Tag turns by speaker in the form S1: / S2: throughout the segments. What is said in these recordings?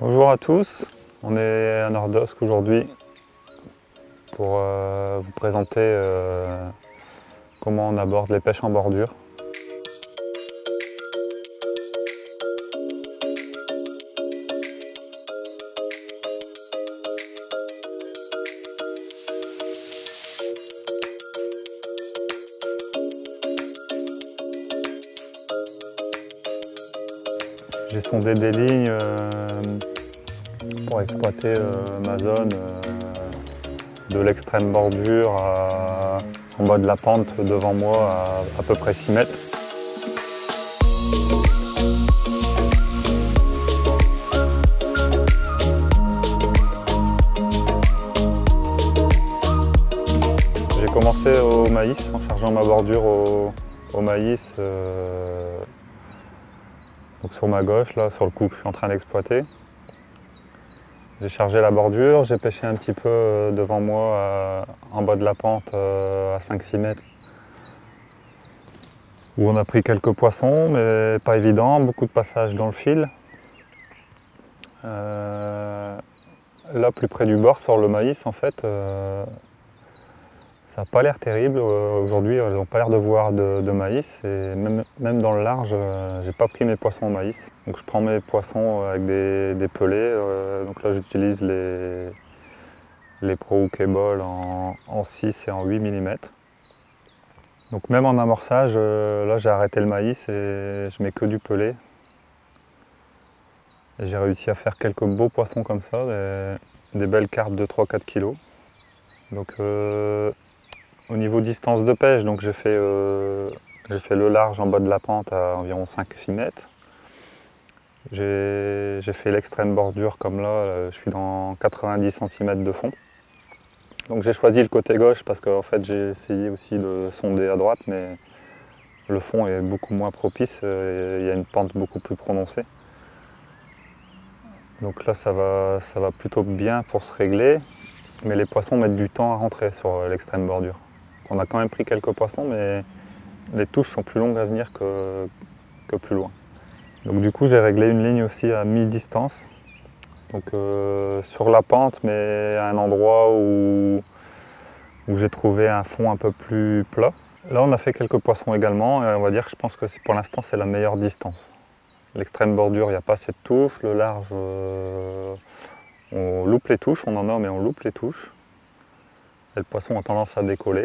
S1: Bonjour à tous, on est à Nordosc aujourd'hui pour vous présenter comment on aborde les pêches en bordure. J'ai sondé des lignes pour exploiter ma zone de l'extrême bordure en bas de la pente devant moi à peu près 6 mètres. J'ai commencé au maïs en chargeant ma bordure au maïs. Donc sur ma gauche, là, sur le coup que je suis en train d'exploiter. J'ai chargé la bordure, j'ai pêché un petit peu devant moi, en bas de la pente, à 5-6 mètres, où on a pris quelques poissons, mais pas évident, beaucoup de passages dans le fil. Là, plus près du bord, sur le maïs, en fait, ça n'a pas l'air terrible. Aujourd'hui, ils n'ont pas l'air de voir de maïs. Et même dans le large, j'ai pas pris mes poissons au maïs. Donc je prends mes poissons avec des pelets. Donc là, j'utilise les Pro Hookable en 6 et en 8 mm. Donc même en amorçage, là j'ai arrêté le maïs et je mets que du pelé. Et j'ai réussi à faire quelques beaux poissons comme ça, des belles carpes de 3-4 kg. Donc au niveau distance de pêche, donc j'ai fait le large en bas de la pente à environ 5-6 mètres. J'ai fait l'extrême bordure comme là, je suis dans 90 cm de fond. Donc j'ai choisi le côté gauche parce qu'en fait j'ai essayé aussi de sonder à droite, mais le fond est beaucoup moins propice, il y a une pente beaucoup plus prononcée. Donc là ça va plutôt bien pour se régler, mais les poissons mettent du temps à rentrer sur l'extrême bordure. On a quand même pris quelques poissons, mais les touches sont plus longues à venir que plus loin. Donc du coup j'ai réglé une ligne aussi à mi-distance, donc sur la pente, mais à un endroit où j'ai trouvé un fond un peu plus plat. Là on a fait quelques poissons également, et on va dire que je pense que pour l'instant c'est la meilleure distance. L'extrême bordure, il n'y a pas assez de touches, le large, on loupe les touches, on en a mais on loupe les touches. Et le poisson a tendance à décoller.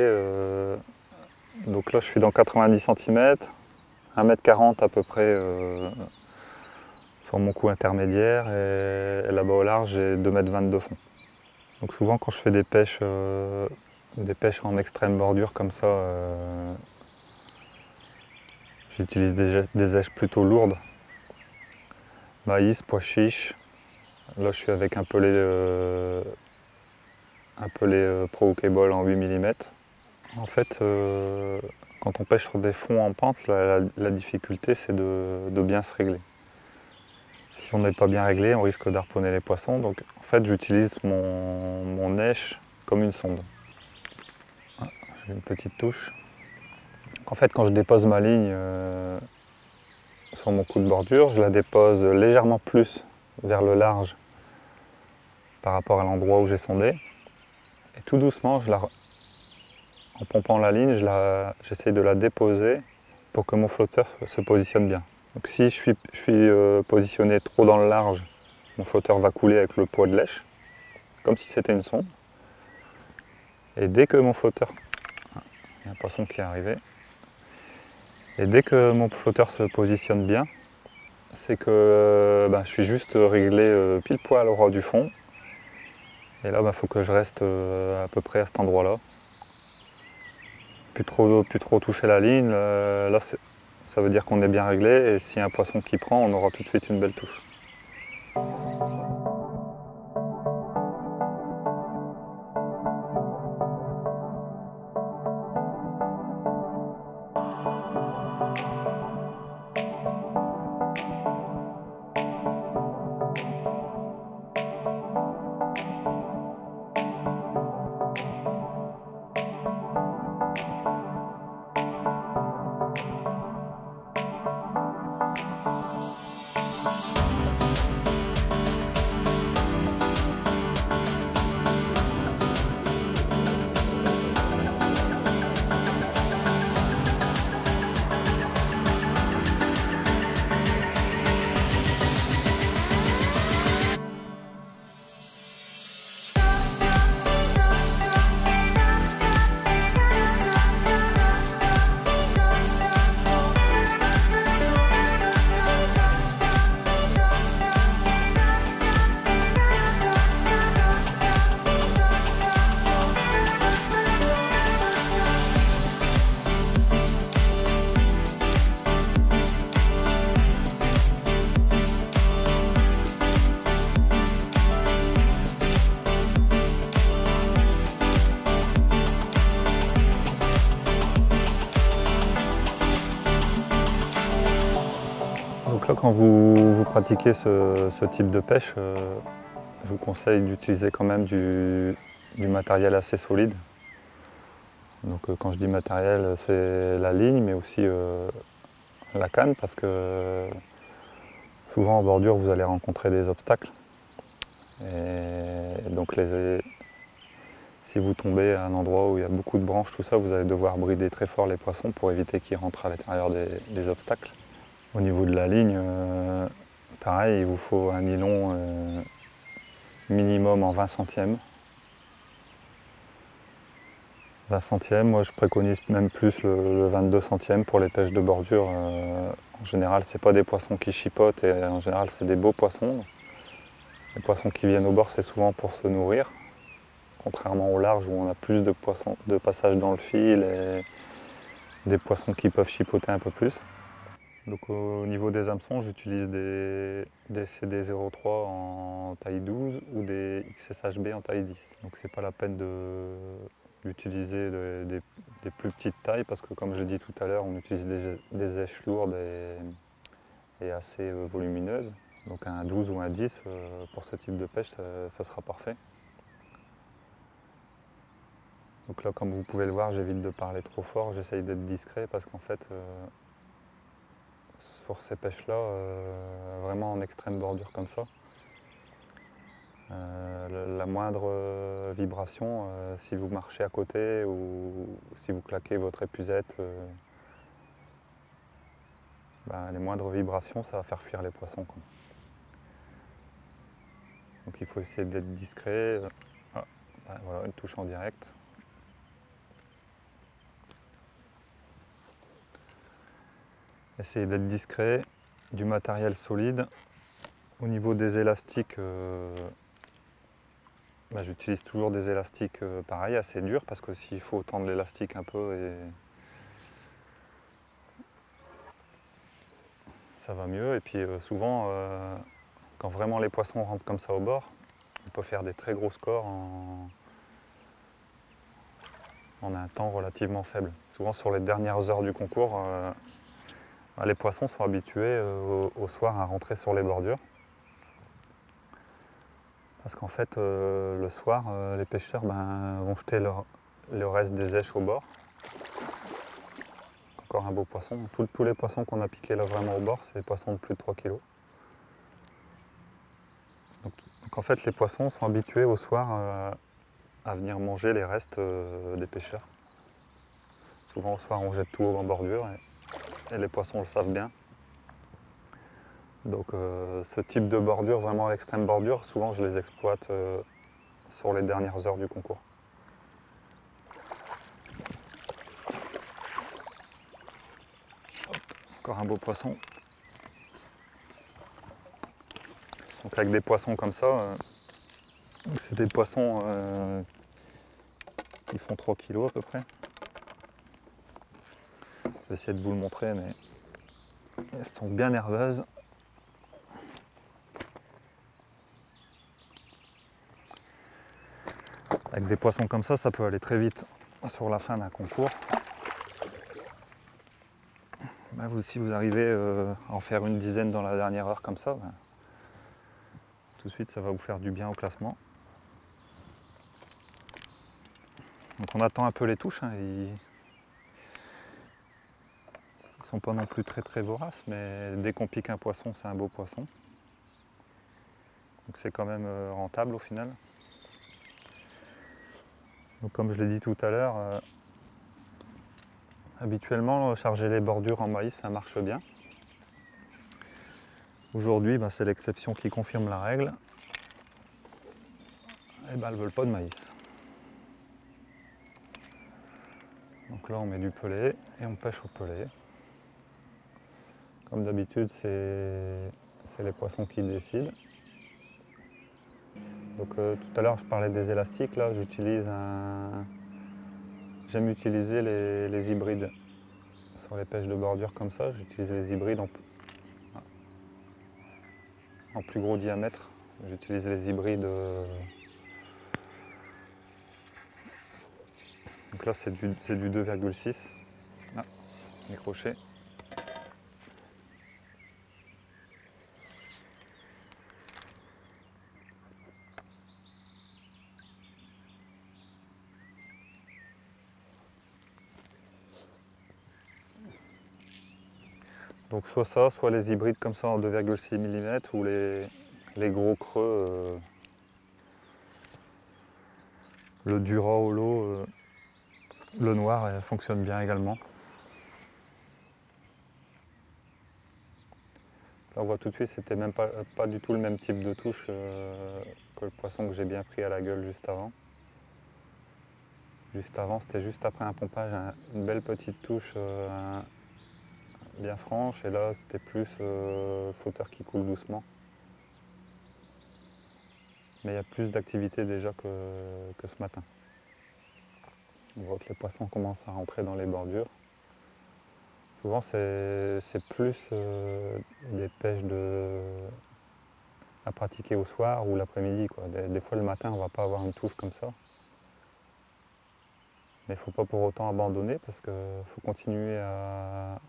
S1: Donc là je suis dans 90 cm, 1,40 m à peu près sur mon coup intermédiaire, et là-bas au large j'ai 2,20 m de fond. Donc souvent quand je fais des pêches en extrême bordure comme ça, j'utilise des èches plutôt lourdes. Maïs, pois chiche. Là je suis avec un pelé Pro Hookable en 8 mm. En fait, quand on pêche sur des fonds en pente, la difficulté c'est de bien se régler. Si on n'est pas bien réglé, on risque d'harponner les poissons. Donc en fait, j'utilise mon èche comme une sonde. Ah, j'ai une petite touche. En fait, quand je dépose ma ligne sur mon coup de bordure, je la dépose légèrement plus vers le large par rapport à l'endroit où j'ai sondé. Et tout doucement, en pompant la ligne, j'essaie de la déposer pour que mon flotteur se positionne bien. Donc si je suis positionné trop dans le large, mon flotteur va couler avec le poids de l'èche, comme si c'était une sonde. Et dès que mon flotteur... Il y a un poisson qui est arrivé. Et dès que mon flotteur se positionne bien, c'est que je suis juste réglé pile poil au ras du fond. Et là, il faut que je reste à peu près à cet endroit-là. Plus trop toucher la ligne. Là, ça veut dire qu'on est bien réglé, et s'il y a un poisson qui prend, on aura tout de suite une belle touche. quand vous pratiquez ce type de pêche, je vous conseille d'utiliser quand même du matériel assez solide. Donc quand je dis matériel, c'est la ligne, mais aussi la canne, parce que souvent en bordure, vous allez rencontrer des obstacles. Et donc si vous tombez à un endroit où il y a beaucoup de branches, tout ça, vous allez devoir brider très fort les poissons pour éviter qu'ils rentrent à l'intérieur des obstacles. Au niveau de la ligne, pareil, il vous faut un nylon minimum en 20 centièmes. 20 centièmes, moi je préconise même plus le 22 centièmes pour les pêches de bordure. En général, c'est pas des poissons qui chipotent et en général, c'est des beaux poissons. Les poissons qui viennent au bord, c'est souvent pour se nourrir, contrairement au large où on a plus de poissons de passage dans le fil et des poissons qui peuvent chipoter un peu plus. Donc au niveau des hameçons, j'utilise des CD03 en taille 12 ou des XSHB en taille 10. Donc c'est pas la peine d'utiliser des plus petites tailles parce que comme j'ai dit tout à l'heure, on utilise des èches lourdes et assez volumineuses. Donc un 12 ou un 10 pour ce type de pêche, ça sera parfait. Donc là, comme vous pouvez le voir, j'évite de parler trop fort, j'essaye d'être discret parce qu'en fait, sur ces pêches-là, vraiment en extrême bordure comme ça, la moindre vibration, si vous marchez à côté ou si vous claquez votre épuisette, les moindres vibrations, ça va faire fuir les poissons, quoi. Donc il faut essayer d'être discret. Voilà, une touche en direct. Essayez d'être discret, du matériel solide. Au niveau des élastiques, j'utilise toujours des élastiques pareil, assez durs, parce que s'il faut tendre l'élastique un peu, ça va mieux. Et puis souvent, quand vraiment les poissons rentrent comme ça au bord, on peut faire des très gros scores en un temps relativement faible. Souvent sur les dernières heures du concours, les poissons sont habitués au soir à rentrer sur les bordures. Parce qu'en fait, le soir, les pêcheurs vont jeter le reste des èches au bord. Encore un beau poisson. Tous les poissons qu'on a piqués là vraiment au bord, c'est des poissons de plus de 3 kg. Donc en fait, les poissons sont habitués au soir à venir manger les restes des pêcheurs. Souvent au soir, on jette tout en bordure et les poissons le savent bien. Donc ce type de bordure, vraiment à l'extrême bordure, souvent je les exploite sur les dernières heures du concours. Hop, encore un beau poisson. Donc avec des poissons comme ça, c'est des poissons qui font 3 kg à peu près. Je vais essayer de vous le montrer, mais elles sont bien nerveuses. Avec des poissons comme ça peut aller très vite sur la fin d'un concours. Si vous arrivez à en faire une dizaine dans la dernière heure comme ça, tout de suite ça va vous faire du bien au classement. Donc on attend un peu les touches, ils sont pas non plus très voraces, mais dès qu'on pique un poisson, c'est un beau poisson. Donc c'est quand même rentable au final. Donc comme je l'ai dit tout à l'heure, habituellement charger les bordures en maïs ça marche bien. Aujourd'hui c'est l'exception qui confirme la règle. Et elles ne veulent pas de maïs. Donc là on met du pelé et on pêche au pelé. Comme d'habitude c'est les poissons qui décident. Donc tout à l'heure je parlais des élastiques, là j'aime utiliser les hybrides. Sur les pêches de bordure comme ça, j'utilise les hybrides en plus gros diamètre. J'utilise les hybrides. Donc là c'est du 2,6. Ah, les crochets. Donc soit ça, soit les hybrides comme ça en 2,6 mm ou les gros creux. Le Dura Holo, le noir, elle fonctionne bien également. Là, on voit tout de suite, c'était même pas du tout le même type de touche que le poisson que j'ai bien pris à la gueule juste avant. Juste avant, c'était juste après un pompage, une belle petite touche bien franche, et là c'était plus flotteur qui coule doucement. Mais il y a plus d'activité déjà que ce matin. On voit que les poissons commencent à rentrer dans les bordures. Souvent c'est plus des pêches à pratiquer au soir ou l'après-midi. Des fois le matin on ne va pas avoir une touche comme ça. Mais il ne faut pas pour autant abandonner parce qu'il faut continuer à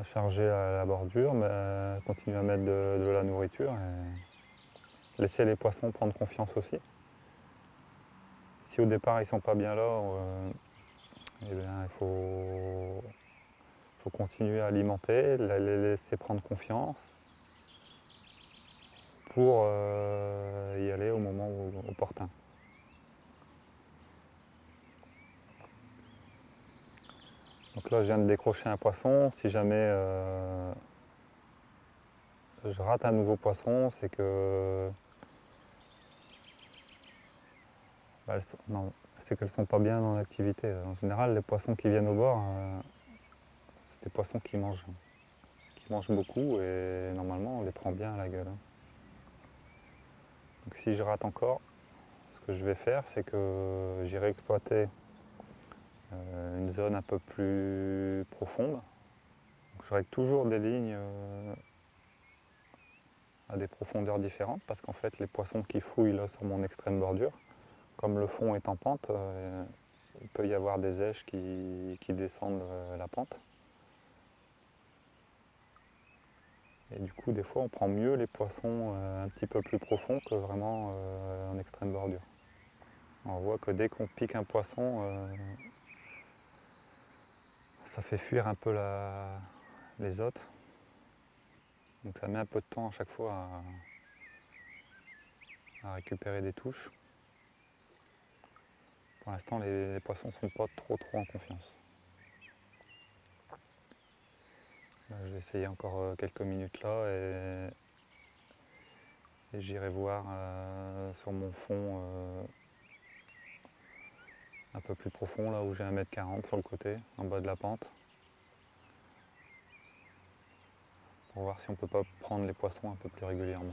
S1: charger à la bordure, mais continuer à mettre de la nourriture et laisser les poissons prendre confiance aussi. Si au départ ils ne sont pas bien là, eh bien, il faut continuer à alimenter, les laisser prendre confiance pour y aller au moment opportun. Donc là je viens de décrocher un poisson. Si jamais je rate un nouveau poisson, c'est que c'est qu'elles ne sont pas bien en activité. En général, les poissons qui viennent au bord, c'est des poissons qui mangent beaucoup et normalement on les prend bien à la gueule. Donc si je rate encore, ce que je vais faire, c'est que j'irai exploiter une zone un peu plus profonde. Je règle toujours des lignes à des profondeurs différentes parce qu'en fait les poissons qui fouillent là sur mon extrême bordure, comme le fond est en pente, il peut y avoir des èches qui descendent la pente. Et du coup des fois on prend mieux les poissons un petit peu plus profonds que vraiment en extrême bordure. On voit que dès qu'on pique un poisson, ça fait fuir un peu les hôtes. Donc ça met un peu de temps à chaque fois à récupérer des touches. Pour l'instant, les poissons ne sont pas trop en confiance. Là, je vais essayer encore quelques minutes là et j'irai voir sur mon fond un peu plus profond, là où j'ai 1,40 m sur le côté, en bas de la pente. Pour voir si on ne peut pas prendre les poissons un peu plus régulièrement.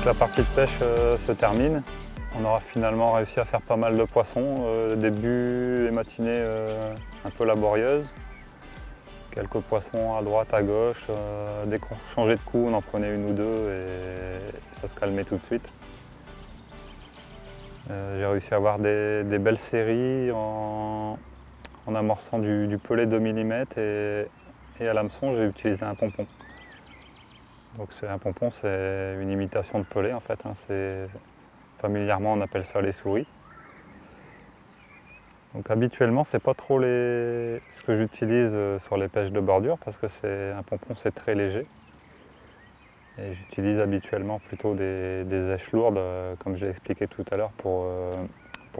S1: la partie de pêche se termine. On aura finalement réussi à faire pas mal de poissons. Début et matinée un peu laborieuses. Quelques poissons à droite, à gauche. Dès qu'on changeait de coup, on en prenait une ou deux et ça se calmait tout de suite. J'ai réussi à avoir des belles séries en amorçant du pelet 2 mm et à l'hameçon j'ai utilisé un pompon. Donc un pompon, c'est une imitation de pelet en fait. Familièrement on appelle ça les souris. Donc habituellement c'est pas trop ce que j'utilise sur les pêches de bordure parce que un pompon c'est très léger. Et j'utilise habituellement plutôt des èches lourdes comme j'ai expliqué tout à l'heure pour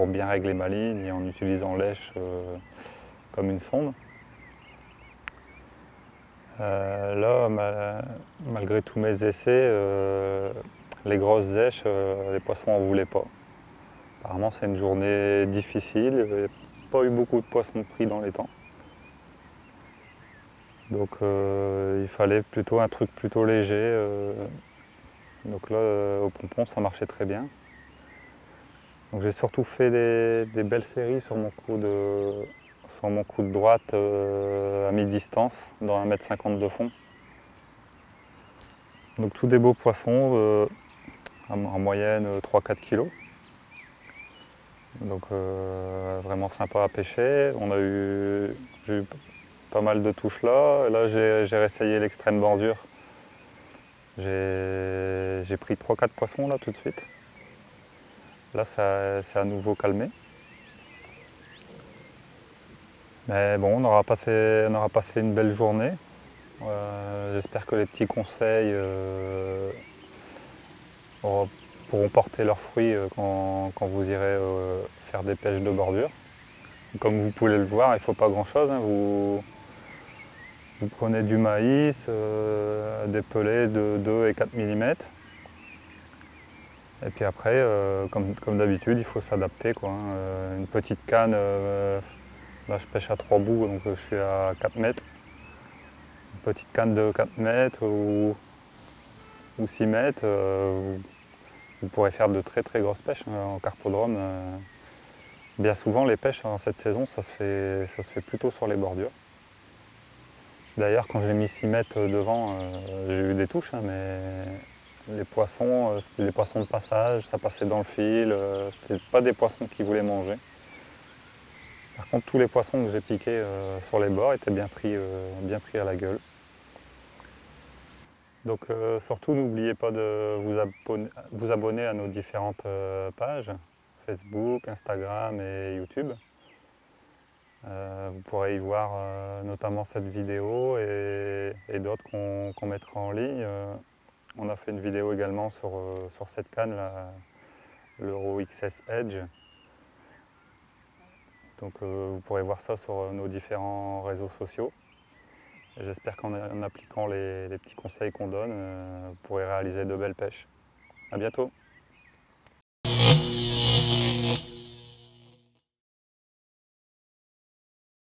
S1: bien régler ma ligne et en utilisant l'èche comme une sonde. Là, malgré tous mes essais, les grosses èches, les poissons n'en voulaient pas. Apparemment, c'est une journée difficile. Il n'y a pas eu beaucoup de poissons pris dans les temps. Donc, il fallait plutôt un truc plutôt léger. Donc là, au pompon, ça marchait très bien. Donc, j'ai surtout fait des belles séries sur mon coup de droite à mi-distance, dans 1,50 m de fond. Donc tous des beaux poissons, en moyenne 3-4 kg. Donc vraiment sympa à pêcher. J'ai eu pas mal de touches là. Là j'ai réessayé l'extrême bordure. J'ai pris 3-4 poissons là tout de suite. Là c'est à nouveau calmé. Mais bon, on aura passé une belle journée. J'espère que les petits conseils pourront porter leurs fruits quand vous irez faire des pêches de bordure. Comme vous pouvez le voir, il ne faut pas grand chose. Vous prenez du maïs, des pelets de 2 et 4 mm. Et puis après, comme d'habitude, il faut s'adapter. Une petite canne, là je pêche à 3 bouts, donc je suis à 4 mètres. Une petite canne de 4 mètres ou 6 mètres, vous pourrez faire de très très grosses pêches en carpodrome. Bien souvent les pêches dans cette saison ça se fait plutôt sur les bordures. D'ailleurs quand j'ai mis 6 mètres devant j'ai eu des touches mais les poissons c'était des poissons de passage, ça passait dans le fil, c'était pas des poissons qui voulaient manger. Par contre tous les poissons que j'ai piqués sur les bords étaient bien pris à la gueule. Donc surtout n'oubliez pas de vous abonner à nos différentes pages, Facebook, Instagram et YouTube. Vous pourrez y voir notamment cette vidéo et d'autres qu'on mettra en ligne. On a fait une vidéo également sur cette canne, l'Euro XS Edge. Donc vous pourrez voir ça sur nos différents réseaux sociaux. J'espère qu'en appliquant les petits conseils qu'on donne, vous pourrez réaliser de belles pêches. À bientôt!